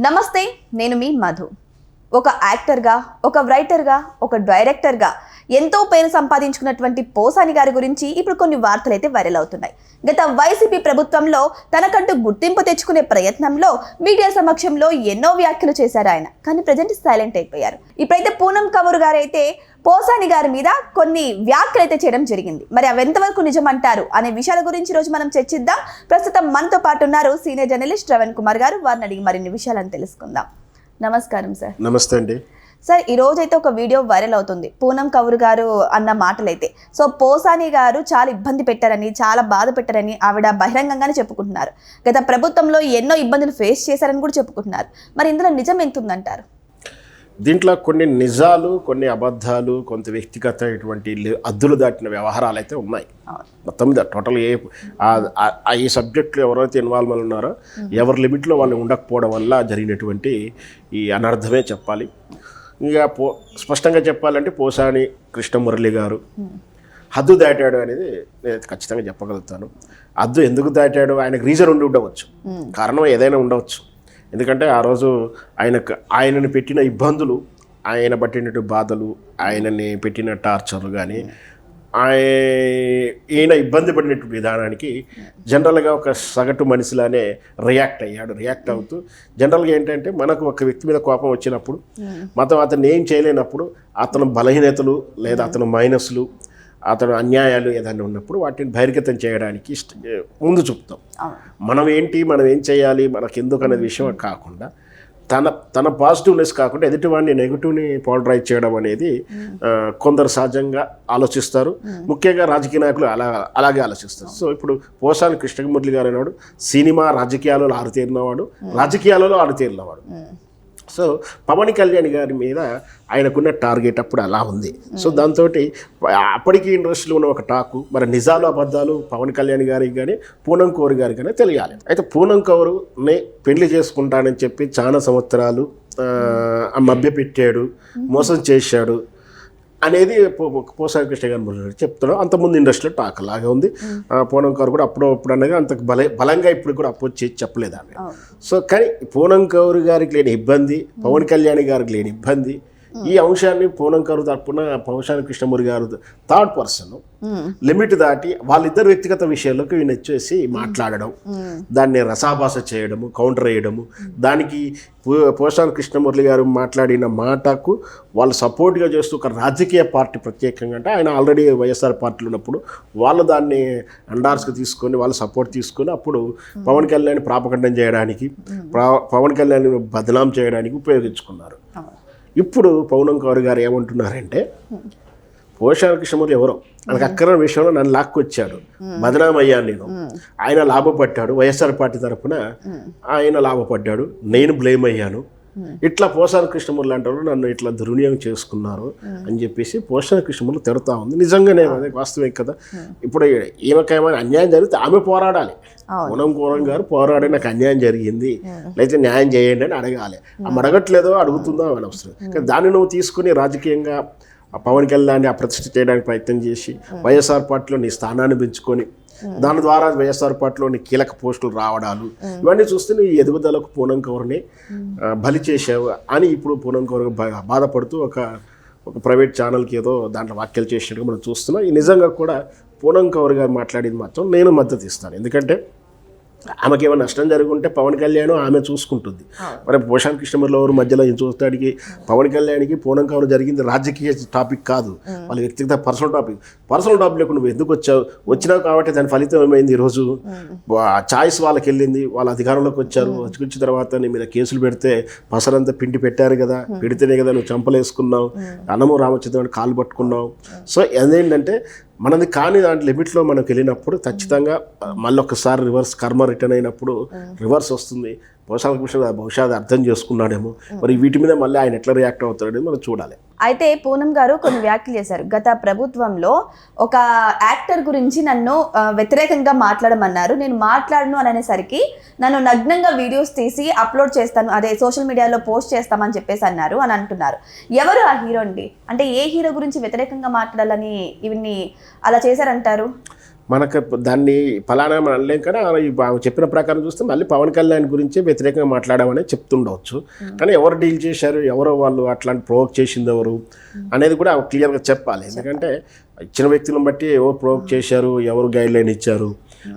నమస్తే, నేను మీ మధు. ఒక యాక్టర్గా, ఒక రైటర్గా, ఒక డైరెక్టర్గా ఎంతో పేరు సంపాదించుకున్నటువంటి పోసాని గారి గురించి ఇప్పుడు కొన్ని వార్తలు అయితే వైరల్ అవుతున్నాయి. గత వైసీపీ ప్రభుత్వంలో తనకంటూ గుర్తింపు తెచ్చుకునే ప్రయత్నంలో మీడియా సమక్షంలో ఎన్నో వ్యాఖ్యలు చేశారు ఆయన. కానీ ప్రజెంట్ సైలెంట్ అయిపోయారు. ఇప్పుడైతే పూనం కౌర్ గారు అయితే పోసాని గారి మీద కొన్ని వ్యాఖ్యలు అయితే చేయడం జరిగింది. మరి అవి ఎంతవరకు నిజమంటారు అనే విషయాల గురించి రోజు మనం చర్చిద్దాం. ప్రస్తుతం మనతో పాటు ఉన్నారు సీనియర్ జర్నలిస్ట్ శ్రవణ్ కుమార్ గారు. వారిని అడిగి మరిన్ని విషయాలను తెలుసుకుందాం. నమస్కారం సార్. నమస్తే అండి సార్. ఈ రోజు అయితే ఒక వీడియో వైరల్ అవుతుంది, పూనం కౌర్ గారు అన్న మాటలైతే. సో పోసాని గారు చాలా ఇబ్బంది పెట్టారని, చాలా బాధ పెట్టారని ఆవిడ బహిరంగంగానే చెప్పుకుంటున్నారు. గత ప్రభుత్వంలో ఎన్నో ఇబ్బందులు ఫేస్ చేశారని కూడా చెప్పుకుంటున్నారు. మరి ఇందులో నిజం ఎంత ఉందంటారు? దీంట్లో కొన్ని నిజాలు, కొన్ని అబద్ధాలు, కొంత వ్యక్తిగతమైనటువంటి అద్దులు దాటిన వ్యవహారాలు అయితే ఉన్నాయి. మొత్తం మీద టోటల్ ఈ సబ్జెక్టులో ఎవరైతే ఇన్వాల్వ్ ఉన్నారో ఎవరి లిమిట్లో వాళ్ళు ఉండకపోవడం వల్ల జరిగినటువంటి ఈ అనర్థమే చెప్పాలి. ఇక స్పష్టంగా చెప్పాలంటే పోసాని కృష్ణమురళి గారు హద్దు దాటాడు అనేది నేను ఖచ్చితంగా చెప్పగలుగుతాను. హద్దు ఎందుకు దాటాడు, ఆయనకు రీజన్ ఉండి ఉండవచ్చు, కారణం ఏదైనా ఉండవచ్చు. ఎందుకంటే ఆ రోజు ఆయనని పెట్టిన ఇబ్బందులు, ఆయన పట్టినట్టు బాధలు, ఆయనని పెట్టిన టార్చర్లు కానీ ఈయన ఇబ్బంది పడినట్టు విధానానికి జనరల్గా ఒక సగటు మనిషిలానే రియాక్ట్ అవుతూ జనరల్గా ఏంటంటే మనకు ఒక వ్యక్తి మీద కోపం వచ్చినప్పుడు అతను ఏం చేయలేనప్పుడు అతను బలహీనతలు లేదా అతను మైనస్లు, అతను అన్యాయాలు ఏదైనా ఉన్నప్పుడు వాటిని బహిర్గతం చేయడానికి ముందు చూపుతాం. మనం ఏం చేయాలి, మనకు ఎందుకు అనే విషయం కాకుండా తన పాజిటివ్నెస్ కాకుండా ఎదుటివాడిని నెగిటివ్ని పోలరైజ్ చేయడం అనేది కొందరు సహజంగా ఆలోచిస్తారు. ముఖ్యంగా రాజకీయ నాయకులు అలాగే ఆలోచిస్తారు. సో ఇప్పుడు పోసాని కృష్ణమురళి గారు అనేవాడు సినిమా రాజకీయాలలో ఆరుతేరినవాడు. సో పవన్ కళ్యాణ్ గారి మీద ఆయనకున్న టార్గెట్ అప్పుడు అలా ఉంది. సో దాంతో అప్పటికి ఇండస్ట్రీలో ఉన్న ఒక టాకు, మరి నిజాలు అబద్ధాలు పవన్ కళ్యాణ్ గారికి కానీ పూనం కౌర్ గారికి కానీ తెలియాలి. అయితే పూనం కౌర్ని పెళ్లి చేసుకుంటానని చెప్పి చాలా సంవత్సరాలు మభ్యపెట్టాడు, మోసం చేశాడు అనేది పోసాని కృష్ణ గారు చెప్తున్నాడు. అంతకుముందు ఇండస్ట్రీలో టాక్ లాగా ఉంది. పూనం కౌర్ కూడా అప్పుడు అనగా అంత బలంగా ఇప్పుడు కూడా అపోజ్ చేసి చెప్పలేదు ఆమె. సో కానీ పూనం కౌర్ గారికి లేని ఇబ్బంది, పవన్ కళ్యాణ్ గారికి లేని ఇబ్బంది, ఈ అంశాన్ని పూనం కౌర్ తరపున పోసాని కృష్ణమురళి గారు థర్డ్ పర్సన్ లిమిట్ దాటి వాళ్ళిద్దరు వ్యక్తిగత విషయాల్లోకి ఈయన వచ్చేసి మాట్లాడడం, దాన్ని రసాభాస చేయడము, కౌంటర్ వేయడము, దానికి పోసాని కృష్ణమురళి గారు మాట్లాడిన మాటకు వాళ్ళు సపోర్ట్గా చేస్తూ ఒక రాజకీయ పార్టీ ప్రత్యేకంగా అంటే ఆయన ఆల్రెడీ వైఎస్ఆర్ పార్టీలో ఉన్నప్పుడు వాళ్ళు దాన్ని అండార్స్కి తీసుకొని వాళ్ళు సపోర్ట్ తీసుకొని అప్పుడు పవన్ కళ్యాణ్ ప్రాపకండం చేయడానికి, పవన్ కళ్యాణ్ బదనాం చేయడానికి ఉపయోగించుకున్నారు. ఇప్పుడు పూనం కౌర్ గారు ఏమంటున్నారంటే పోసాని కృష్ణమురళి ఎవరో నాకు అక్కర విషయంలో నన్ను లాక్కొచ్చాడు, బదనామయ్యాను నేను, ఆయన లాభపడ్డాడు, వైఎస్ఆర్ పార్టీ తరఫున ఆయన లాభపడ్డాడు, నేను బ్లేమ్ అయ్యాను, ఇట్లా పోసాని కృష్ణమురళి అంటారు నన్ను ఇట్లా దుర్వినియోగం చేసుకున్నారు అని చెప్పేసి పోసాని కృష్ణమురళి తిడతా ఉంది. నిజంగానే అదే వాస్తవం కదా. ఇప్పుడు ఈమెకేమైనా అన్యాయం జరిగితే ఆమె పోరాడాలి. పూనం కౌర్ గారు పోరాడి నాకు అన్యాయం జరిగింది లేకపోతే న్యాయం చేయండి అని అడగాలి. అడగట్లేదో అడుగుతుందో అని అవసరం. కానీ దాన్ని నువ్వు తీసుకుని రాజకీయంగా పవన్ కళ్యాణ్ అప్రతిష్ఠ చేయడానికి ప్రయత్నం చేసి వైఎస్ఆర్ పార్టీలో నీ స్థానాన్ని పెంచుకొని దాని ద్వారా వైఎస్ఆర్ పార్టీలోని కీలక పోస్టులు రావడాలు ఇవన్నీ చూస్తే నీ ఎదుగుదలకు పూనం కౌర్ని బలి చేసావు అని ఇప్పుడు పూనం కౌర్ బాధపడుతూ ఒక ప్రైవేట్ ఛానల్కి ఏదో దాంట్లో వ్యాఖ్యలు చేసినట్టుగా మనం చూస్తున్నాం. ఈ నిజంగా కూడా పూనం కౌర్ గారు మాట్లాడింది మాత్రం నేను మద్దతు ఇస్తాను. ఎందుకంటే ఆమెకి ఏమైనా నష్టం జరుగుంటే పవన్ కళ్యాణ్ ఆమె చూసుకుంటుంది. మరి పోసాని కృష్ణమురళి మధ్యలో చూస్తాడికి పవన్ కళ్యాణ్కి పూనం కౌర్ జరిగింది రాజకీయ టాపిక్ కాదు, వాళ్ళ వ్యక్తిగత పర్సనల్ టాపిక్ నువ్వు ఎందుకు వచ్చినావు కాబట్టి దాని ఫలితం ఏమైంది, ఈరోజు చాయిస్ వాళ్ళకి వెళ్ళింది, వాళ్ళ అధికారంలోకి వచ్చారు. వచ్చిన తర్వాత నీ మీద కేసులు పెడితే పసరంతా పిండి పెట్టారు కదా, పెడితేనే కదా నువ్వు చంపలేసుకున్నావు, అన్నము రామచంద్రుని కాలు పట్టుకున్నావు. సో అదేంటంటే మనది కాని దాంట్లో లిమిట్లో మనకు వెళ్ళినప్పుడు ఖచ్చితంగా మళ్ళీ ఒకసారి కర్మ రిటర్న్ అయినప్పుడు రివర్స్ వస్తుంది. పోసాని కృష్ణ బహుశా అర్థం చేసుకున్నాడేమో. మరి వీటి మీద మళ్ళీ ఆయన ఎట్లా రియాక్ట్ అవుతాడో మనం చూడాలి. అయితే పూనం గారు కొన్ని వ్యాఖ్యలు చేశారు. గత ప్రభుత్వంలో ఒక యాక్టర్ గురించి నన్ను వ్యతిరేకంగా మాట్లాడమన్నారు, నేను మాట్లాడను అని అనేసరికి నన్ను నగ్నంగా వీడియోస్ తీసి అప్లోడ్ చేస్తాను, అదే సోషల్ మీడియాలో పోస్ట్ చేస్తామని చెప్పేసి అన్నారు అని అంటున్నారు. ఎవరు ఆ హీరో అండి? అంటే ఏ హీరో గురించి వ్యతిరేకంగా మాట్లాడాలని ఇవన్నీ అలా చేశారంటారు? మనకు దాన్ని ఫలానా మనం అనలేం కానీ ఆమె చెప్పిన ప్రకారం చూస్తే మళ్ళీ పవన్ కళ్యాణ్ గురించి వ్యతిరేకంగా మాట్లాడామని చెప్తుండవచ్చు. కానీ ఎవరు డీల్ చేశారు, ఎవరో వాళ్ళు అట్లాంటి ప్రొవోక్ చేసింది ఎవరు అనేది కూడా ఆమె క్లియర్గా చెప్పాలి. ఎందుకంటే ఇచ్చిన వ్యక్తులను బట్టి ఎవరు ప్రొవోక్ చేశారు, ఎవరు గైడ్ లైన్ ఇచ్చారు,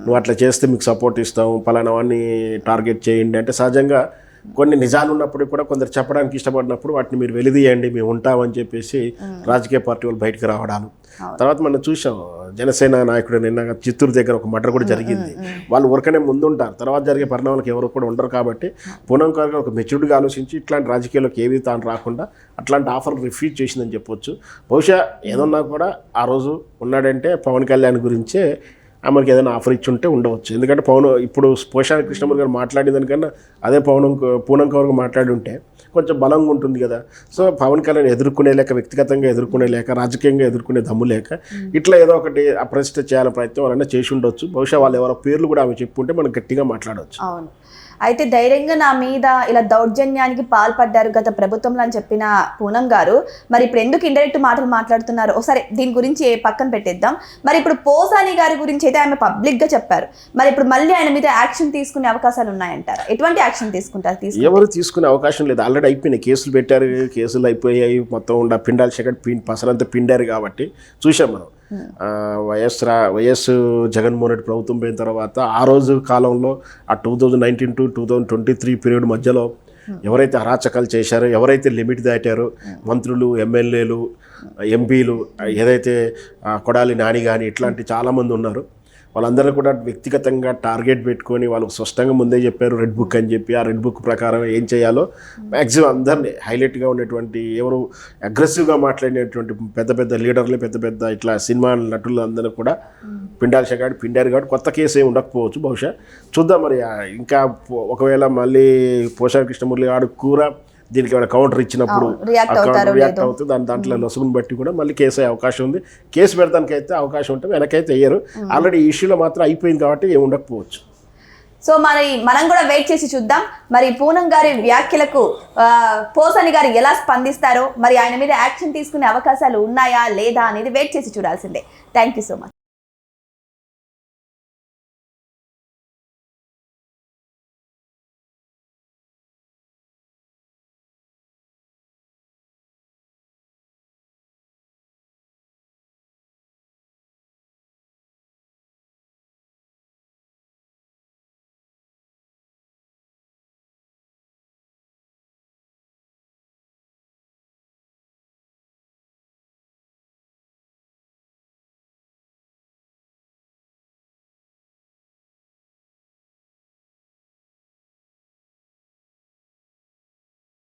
నువ్వు అట్లా చేస్తే మీకు సపోర్ట్ ఇస్తాము, ఫలానా వాడిని టార్గెట్ చేయండి అంటే సహజంగా కొన్ని నిజాలు ఉన్నప్పుడు కూడా కొందరు చెప్పడానికి ఇష్టపడినప్పుడు వాటిని మీరు వెలిదీయండి, మేము ఉంటామని చెప్పేసి రాజకీయ పార్టీ వాళ్ళు బయటకు రావడాలు. తర్వాత మనం చూసాం జనసేన నాయకుడు నిన్న చిత్తూరు దగ్గర ఒక మర్డర్ కూడా జరిగింది. వాళ్ళు ఊరకనే ముందుంటారు, తర్వాత జరిగే పరిణామాలకు ఎవరు కూడా ఉండరు. కాబట్టి పూనం గారు ఒక మెచ్యూర్డ్గా ఆలోచించి ఇట్లాంటి రాజకీయాల్లోకి ఏవి తాను రాకుండా అట్లాంటి ఆఫర్లు రిఫ్యూజ్ చేసిందని చెప్పొచ్చు. బహుశా ఏదన్నా కూడా ఆ రోజు ఉన్నాడంటే పవన్ కళ్యాణ్ గురించే ఆమెకి ఏదైనా ఆఫర్ ఇచ్చి ఉంటే ఉండవచ్చు. ఎందుకంటే ఇప్పుడు పోషాని కృష్ణమూర్తి గారు మాట్లాడిన దానికన్నా అదే పూనం కౌర్ మాట్లాడి ఉంటే కొంచెం బలంగా ఉంటుంది కదా. సో పవన్ కళ్యాణ్ ఎదుర్కొనే లేక, వ్యక్తిగతంగా ఎదుర్కొనే లేక, రాజకీయంగా ఎదుర్కొనే దమ్ము లేక ఇట్లా ఏదో ఒకటి అప్రతిష్ట చేయాలని ప్రయత్నం వాళ్ళన్నా చేసి ఉండొచ్చు. బహుశా వాళ్ళు ఎవరో పేర్లు కూడా ఆమె చెప్పుంటే మనం గట్టిగా మాట్లాడవచ్చు. అవును, అయితే ధైర్యంగా నా మీద ఇలా దౌర్జన్యానికి పాల్పడ్డారు గత ప్రభుత్వంలో అని చెప్పిన పూనం గారు, మరి ఇప్పుడు ఎందుకు ఇండైరెక్ట్ మాటలు మాట్లాడుతున్నారు? ఒకసారి దీని గురించి పక్కన పెట్టేద్దాం. మరి ఇప్పుడు పోసాని గారి గురించి అయితే ఆమె పబ్లిక్గా చెప్పారు. మరి ఇప్పుడు మళ్ళీ ఆయన మీద యాక్షన్ తీసుకునే అవకాశాలు ఉన్నాయంటారా? ఎటువంటి యాక్షన్ తీసుకుంటారు? ఎవరు తీసుకునే అవకాశం లేదు, ఆల్రెడీ అయిపోయినాయి. కేసులు పెట్టారు, కేసులు అయిపోయాయి. మొత్తం పసిండంతా పిండారు కాబట్టి చూసాం మనం. వైఎస్ జగన్మోహన్ రెడ్డి ప్రభుత్వం పోయిన తర్వాత ఆ రోజు కాలంలో ఆ 2019 to 2023 పీరియడ్ మధ్యలో ఎవరైతే అరాచకాలు చేశారో, ఎవరైతే లిమిట్ దాటారో, మంత్రులు, ఎమ్మెల్యేలు, ఎంపీలు, ఏదైతే కొడాలి నాని కానీ ఇట్లాంటి చాలామంది ఉన్నారు. వాళ్ళందరూ కూడా వ్యక్తిగతంగా టార్గెట్ పెట్టుకొని వాళ్ళు స్పష్టంగా ముందే చెప్పారు రెడ్ బుక్ అని చెప్పి. ఆ రెడ్ బుక్ ప్రకారం ఏం చేయాలో మ్యాక్సిమం అందరినీ హైలైట్గా ఉండేటువంటి, ఎవరు అగ్రెసివ్గా మాట్లాడినటువంటి పెద్ద పెద్ద లీడర్లు, పెద్ద పెద్ద ఇట్లా సినిమా నటులు అందరూ కూడా పిండారు కాబట్టి కొత్త కేసు ఏమి ఉండకపోవచ్చు. బహుశా చూద్దాం. మరి ఇంకా ఒకవేళ మళ్ళీ పోషాని కృష్ణమూర్తి గారు కూర దీనికి ఏమైనా కౌంటర్ ఇచ్చినప్పుడు రియాక్ట్ అవుతుంది, దాంట్లో లొసుగుని బట్టి కూడా మళ్ళీ కేసు అయ్యే అవకాశం ఉంది. కేసు పెడతానికి అయితే అవకాశం ఉంటే వెనకైతే అయ్యారు. ఆల్రెడీ ఈ ఇష్యూలో మాత్రం అయిపోయింది కాబట్టి ఏమి ఉండకపోవచ్చు. సో మరి మనం కూడా వెయిట్ చేసి చూద్దాం. మరి పూనం గారి వ్యాఖ్యలకు పోసాని గారు ఎలా స్పందిస్తారో, మరి ఆయన మీద యాక్షన్ తీసుకునే అవకాశాలు ఉన్నాయా లేదా అనేది వెయిట్ చేసి చూడాల్సిందే. Thank you so much.